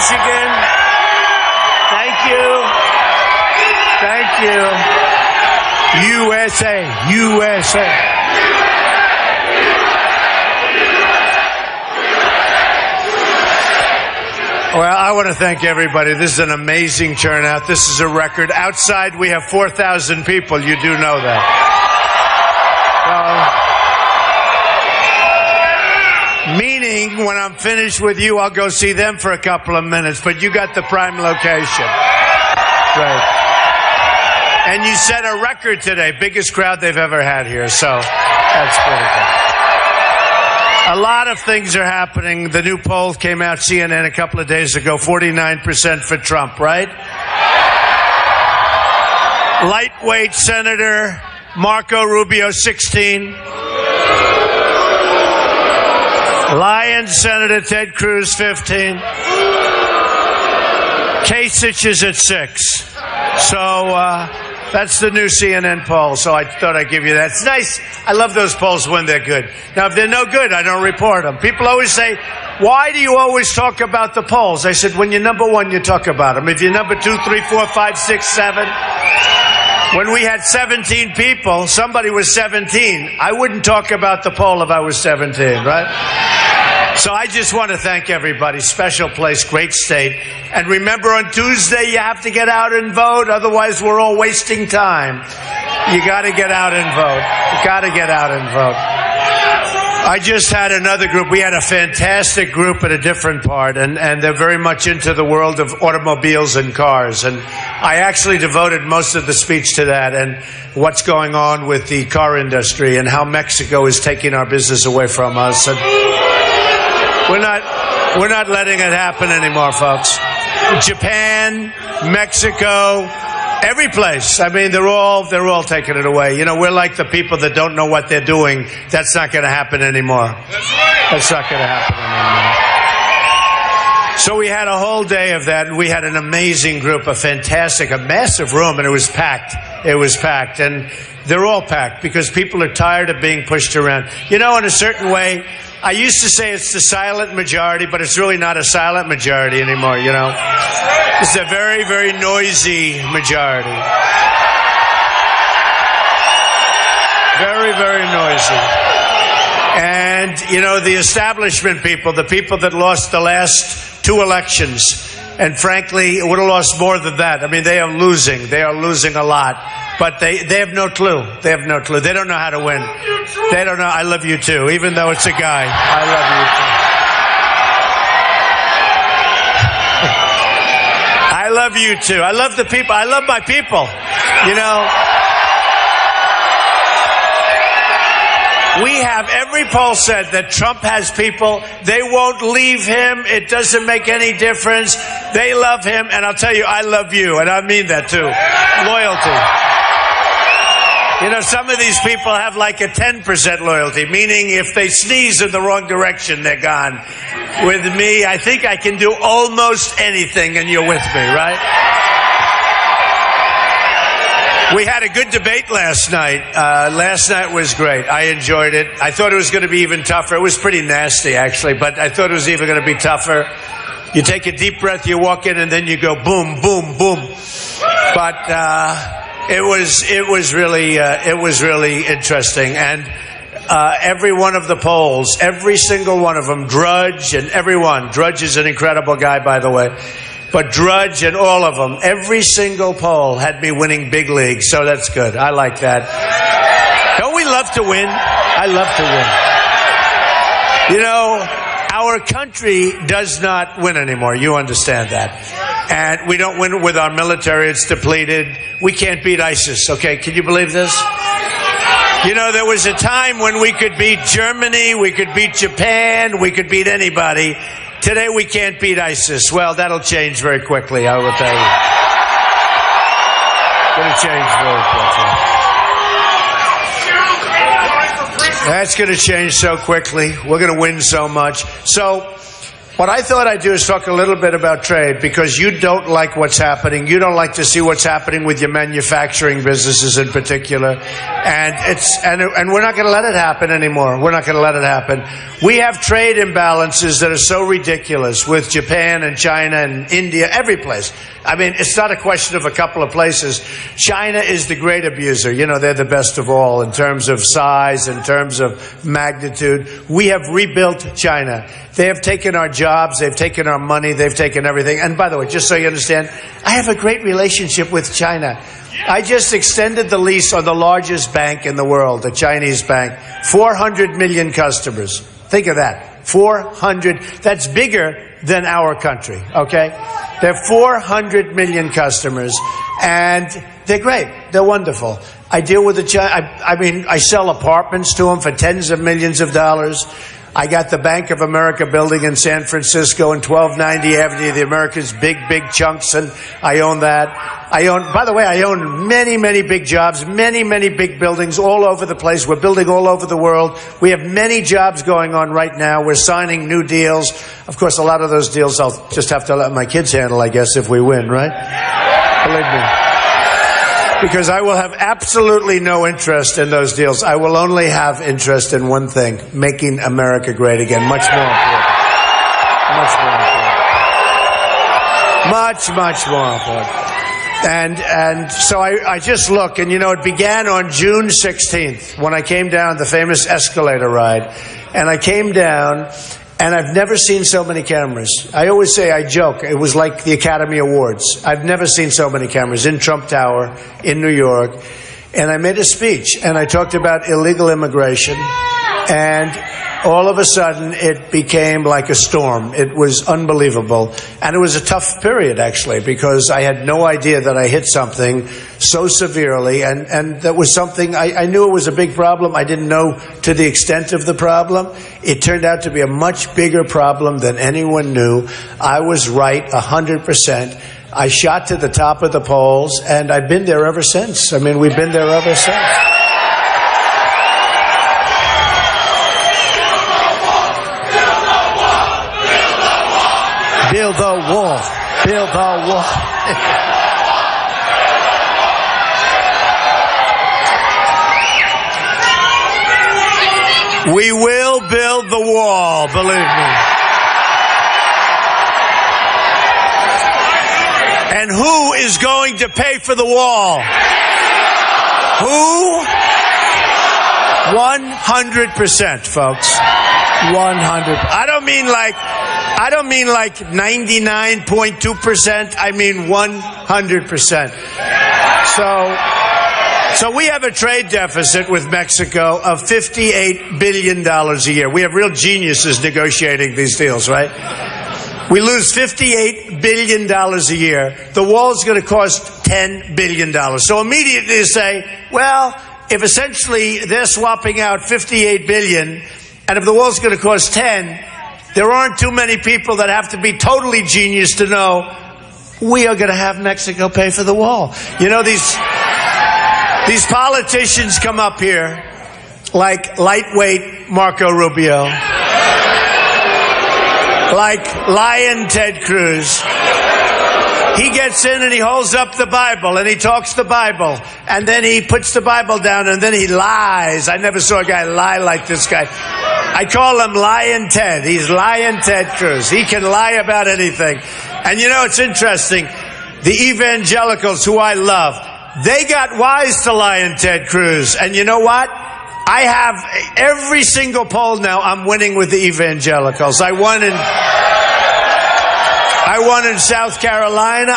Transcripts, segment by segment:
Michigan. Thank you. Thank you. USA. USA. Well, I want to thank everybody. This is an amazing turnout. This is a record. Outside, we have 4,000 people. You do know that. Meaning, when I'm finished with you, I'll go see them for a couple of minutes. But you got the prime location. Right. And you set a record today. Biggest crowd they've ever had here. So, that's pretty good. A lot of things are happening. The new poll came out, CNN, a couple of days ago, 49% for Trump, right? Lightweight Senator Marco Rubio, 16. Lion Senator Ted Cruz, 15. Kasich is at 6. So, that's the new CNN poll, so I thought I'd give you that. It's nice. I love those polls when they're good. Now, if they're no good, I don't report them. People always say, why do you always talk about the polls? I said, when you're number one, you talk about them. If you're number 2, 3, 4, 5, 6, 7. When we had 17 people, somebody was 17. I wouldn't talk about the poll if I was 17, right? So I just want to thank everybody. Special place, great state. And remember, on Tuesday, you have to get out and vote. Otherwise, we're all wasting time. You got to get out and vote. You got to get out and vote. I just had another group. We had a fantastic group at a different part, and they're very much into the world of automobiles and cars. And I actually devoted most of the speech to that and what's going on with the car industry and how Mexico is taking our business away from us. And we're not letting it happen anymore, folks. Japan, Mexico, every place. I mean, they're all taking it away. You know, we're like the people that don't know what they're doing. That's not going to happen anymore. That's right. That's not going to happen anymore. So we had a whole day of that, and we had an amazing group, a massive room, and it was packed. It was packed, and they're all packed because people are tired of being pushed around. You know, in a certain way, I used to say it's the silent majority, but it's really not a silent majority anymore, you know. It's a very, very noisy majority. Very, very noisy. And, you know, the establishment people, the people that lost the last 2 elections, and frankly, it would have lost more than that. I mean, they are losing. They are losing a lot. But they have no clue. They have no clue. They don't know how to win. They don't know. I love you too, even though it's a guy. I love you too. I love you too. I love the people. I love my people. You know, we have every poll said that Trump has people. They won't leave him. It doesn't make any difference. They love him. And I'll tell you, I love you. And I mean that too. Loyalty. You know, some of these people have like a 10% loyalty, meaning if they sneeze in the wrong direction, they're gone. With me, I think I can do almost anything, and you're with me, right? We had a good debate last night. Last night was great. I enjoyed it. I thought it was going to be even tougher. It was pretty nasty, actually, but I thought it was even going to be tougher. You take a deep breath, you walk in, and then you go boom, boom, boom. But it was really interesting, and every one of the polls, every single one of them, Drudge and everyone. Drudge is an incredible guy, by the way, but Drudge and all of them, every single poll had me winning big leagues, so that's good. I like that. Don't we love to win? I love to win. You know, our country does not win anymore. You understand that. And we don't win with our military. It's depleted. We can't beat ISIS. Okay, can you believe this? You know, there was a time when we could beat Germany, we could beat Japan, we could beat anybody. Today we can't beat ISIS. Well, that'll change very quickly, I will tell you. It's going to change very quickly. That's going to change so quickly. We're going to win so much. So What I thought I'd do is talk a little bit about trade, because you don't like what's happening. You don't like to see what's happening with your manufacturing businesses in particular. And we're not going to let it happen anymore. We're not going to let it happen. We have trade imbalances that are so ridiculous with Japan and China and India, every place. I mean, it's not a question of a couple of places. China is the great abuser. You know, they're the best of all in terms of size, in terms of magnitude. We have rebuilt China. They have taken our jobs, they've taken our money, they've taken everything. And by the way, just so you understand, I have a great relationship with China. I just extended the lease on the largest bank in the world, the Chinese bank. 400 million customers. Think of that. 400. That's bigger than our country, okay? They're 400 million customers, and they're great. They're wonderful. I deal with I sell apartments to them for tens of millions of dollars. I got the Bank of America building in San Francisco and 1290 Avenue of the Americas, big chunks, and I own that. By the way, I own many big jobs, many big buildings all over the place. We're building all over the world. We have many jobs going on right now. We're signing new deals. Of course, a lot of those deals I'll just have to let my kids handle, I guess, if we win, right? Believe me. Because I will have absolutely no interest in those deals. I will only have interest in one thing: making America great again. Much more important. Much more important. And so I just look, and you know, it began on June 16th when I came down the famous escalator ride. And I came down, and I've never seen so many cameras. I always say, I joke, it was like the Academy Awards. I've never seen so many cameras in Trump Tower, in New York. And I made a speech, and I talked about illegal immigration. And all of a sudden, it became like a storm. It was unbelievable. And it was a tough period, actually, because I had no idea that I hit something so severely. And that was something, I knew it was a big problem. I didn't know to the extent of the problem. It turned out to be a much bigger problem than anyone knew. I was right 100%. I shot to the top of the polls, and I've been there ever since. I mean, we've been there ever since. Build the wall. Build the wall. We will build the wall, believe me. And who is going to pay for the wall? Who? 100%, folks. 100. I don't mean like 99.2%. I mean 100%. So we have a trade deficit with Mexico of $58 billion a year. We have real geniuses negotiating these deals, right? We lose $58 billion a year. The wall's going to cost $10 billion. So immediately you say, well, if essentially they're swapping out $58 billion, and if the wall's going to cost 10, there aren't too many people that have to be totally genius to know we are going to have Mexico pay for the wall. You know, these politicians come up here like lightweight Marco Rubio, like Lion Ted Cruz. He gets in and he holds up the Bible and he talks the Bible, and then he puts the Bible down and then he lies. I never saw a guy lie like this guy. I call him Lion Ted. He's Lion Ted Cruz. He can lie about anything. And you know, it's interesting. The evangelicals, who I love, they got wise to Lion Ted Cruz. And you know what? I have every single poll now. I'm winning with the evangelicals. I won in South Carolina.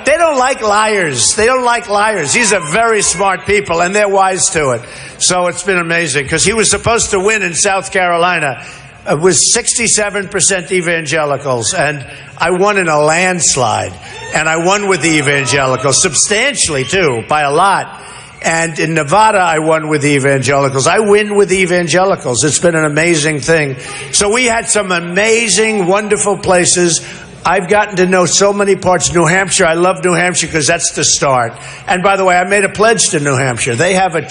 They don't like liars. They don't like liars. These are very smart people, and they're wise to it. So it's been amazing, because he was supposed to win in South Carolina. It was 67% evangelicals, and I won in a landslide. And I won with the evangelicals, substantially too, by a lot. And in Nevada, I won with the evangelicals. I win with the evangelicals. It's been an amazing thing. So we had some amazing, wonderful places. I've gotten to know so many parts. New Hampshire, I love New Hampshire because that's the start. And by the way, I made a pledge to New Hampshire. They have a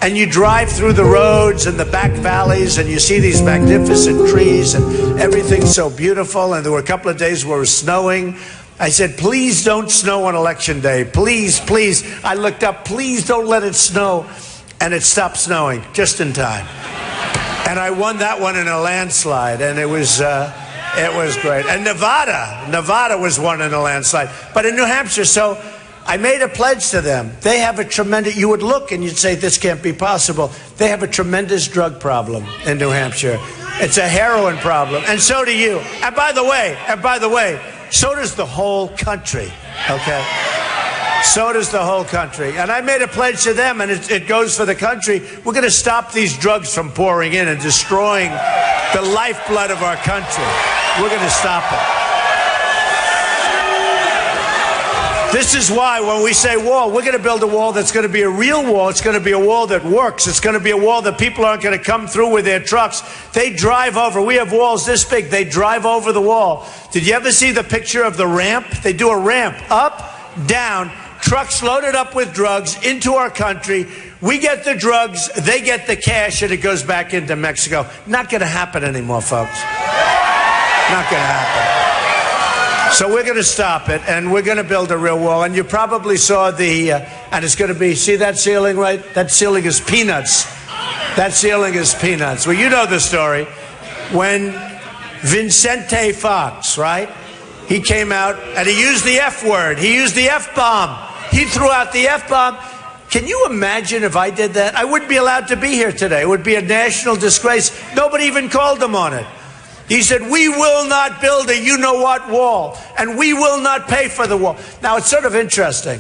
and you drive through the roads and the back valleys, and you see these magnificent trees, and everything's so beautiful. And there were a couple of days where it was snowing. I said, please don't snow on election day. Please, please. I looked up, please don't let it snow. And it stopped snowing just in time. And I won that one in a landslide, and it was great. And Nevada was won in a landslide. But in New Hampshire, so I made a pledge to them. They have a tremendous, you would look and you'd say, this can't be possible. They have a tremendous drug problem in New Hampshire. It's a heroin problem, and so do you. And by the way, so does the whole country, okay? So does the whole country. And I made a pledge to them, and it goes for the country. We're going to stop these drugs from pouring in and destroying the lifeblood of our country. We're going to stop it. This is why when we say wall, we're going to build a wall that's going to be a real wall. It's going to be a wall that works. It's going to be a wall that people aren't going to come through with their trucks. They drive over. We have walls this big. They drive over the wall. Did you ever see the picture of the ramp? They do a ramp up, down, trucks loaded up with drugs into our country. We get the drugs, they get the cash, and it goes back into Mexico. Not going to happen anymore, folks. Not going to happen. So we're going to stop it, and we're going to build a real wall. And you probably saw and it's going to be, see that ceiling, right? That ceiling is peanuts. That ceiling is peanuts. Well, you know the story. When Vicente Fox, right? He came out, and he used the F word. He used the F-bomb. He threw out the F-bomb. Can you imagine if I did that? I wouldn't be allowed to be here today. It would be a national disgrace. Nobody even called him on it. He said, we will not build a you-know-what wall, and we will not pay for the wall. Now, it's sort of interesting.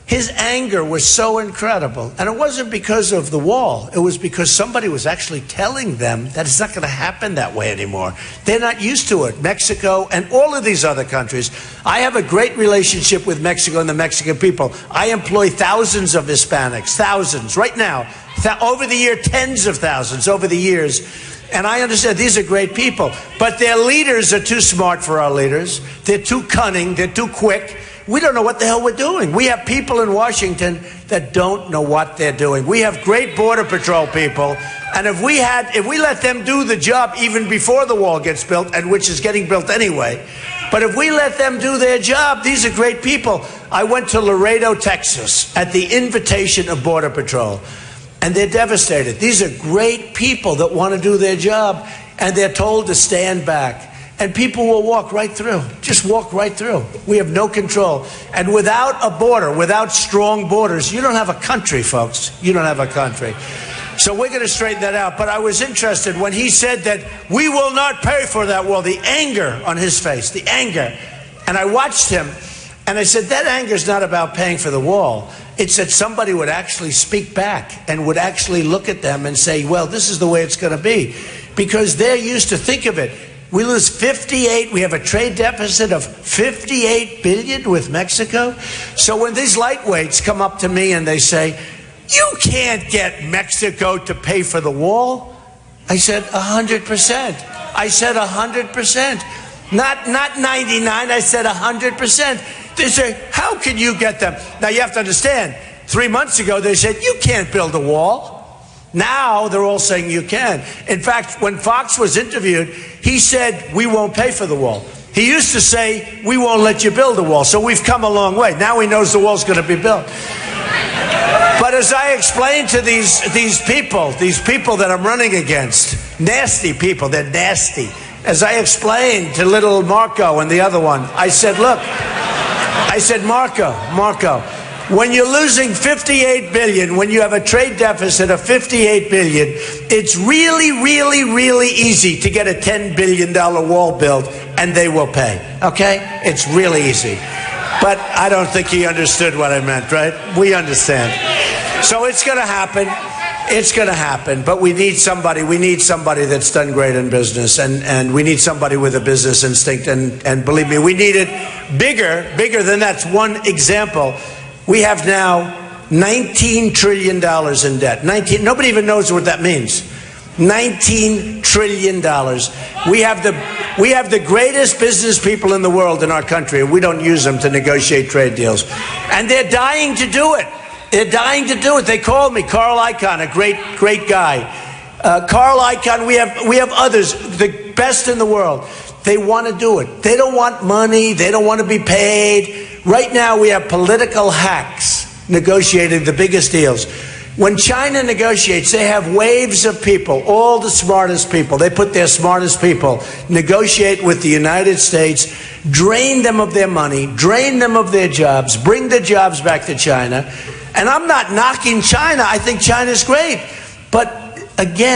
His anger was so incredible, and it wasn't because of the wall. It was because somebody was actually telling them that it's not going to happen that way anymore. They're not used to it. Mexico and all of these other countries. I have a great relationship with Mexico and the Mexican people. I employ thousands of Hispanics, thousands, right now. Over the year, tens of thousands over the years. And I understand these are great people, but their leaders are too smart for our leaders. They're too cunning. They're too quick. We don't know what the hell we're doing. We have people in Washington that don't know what they're doing. We have great Border Patrol people, and if we let them do the job even before the wall gets built, and which is getting built anyway, but if we let them do their job, these are great people. I went to Laredo, Texas, at the invitation of Border Patrol. And they're devastated. These are great people that want to do their job, and they're told to stand back. And people will walk right through, just walk right through. We have no control. And without a border, without strong borders, you don't have a country, folks. You don't have a country. So we're going to straighten that out. But I was interested when he said that we will not pay for that wall, the anger on his face, the anger. And I watched him, and I said, that anger is not about paying for the wall. It's that somebody would actually speak back and would actually look at them and say, well, this is the way it's going to be. Because they're used to think of it. We lose 58, we have a trade deficit of 58 billion with Mexico. So when these lightweights come up to me and they say, you can't get Mexico to pay for the wall, I said 100%. I said 100%. Not 99, I said 100%. They say, how can you get them? Now you have to understand, 3 months ago they said, you can't build a wall. Now they're all saying you can. In fact, when Fox was interviewed, he said, we won't pay for the wall. He used to say, we won't let you build a wall. So we've come a long way. Now he knows the wall's going to be built. But as I explained to these people that I'm running against, nasty people, they're nasty. As I explained to little Marco and the other one, I said, look, I said, Marco, when you're losing 58 billion, when you have a trade deficit of 58 billion, it's really, really, really easy to get a $10 billion wall built, and they will pay, okay? It's really easy. But I don't think he understood what I meant, right? We understand. So it's going to happen. It's going to happen, but we need somebody that's done great in business, and we need somebody with a business instinct, and believe me, we need it bigger than that's one example. We have now $19 trillion in debt. Nobody even knows what that means. $19 trillion. We have the greatest business people in the world in our country, and we don't use them to negotiate trade deals. And they're dying to do it. They're dying to do it. They called me, Carl Icahn, a great guy. Carl Icahn, we have others, the best in the world. They want to do it. They don't want money. They don't want to be paid. Right now, we have political hacks negotiating the biggest deals. When China negotiates, they have waves of people, all the smartest people. They put their smartest people, negotiate with the United States, drain them of their money, drain them of their jobs, bring the jobs back to China. And I'm not knocking China. I think China's great. But again,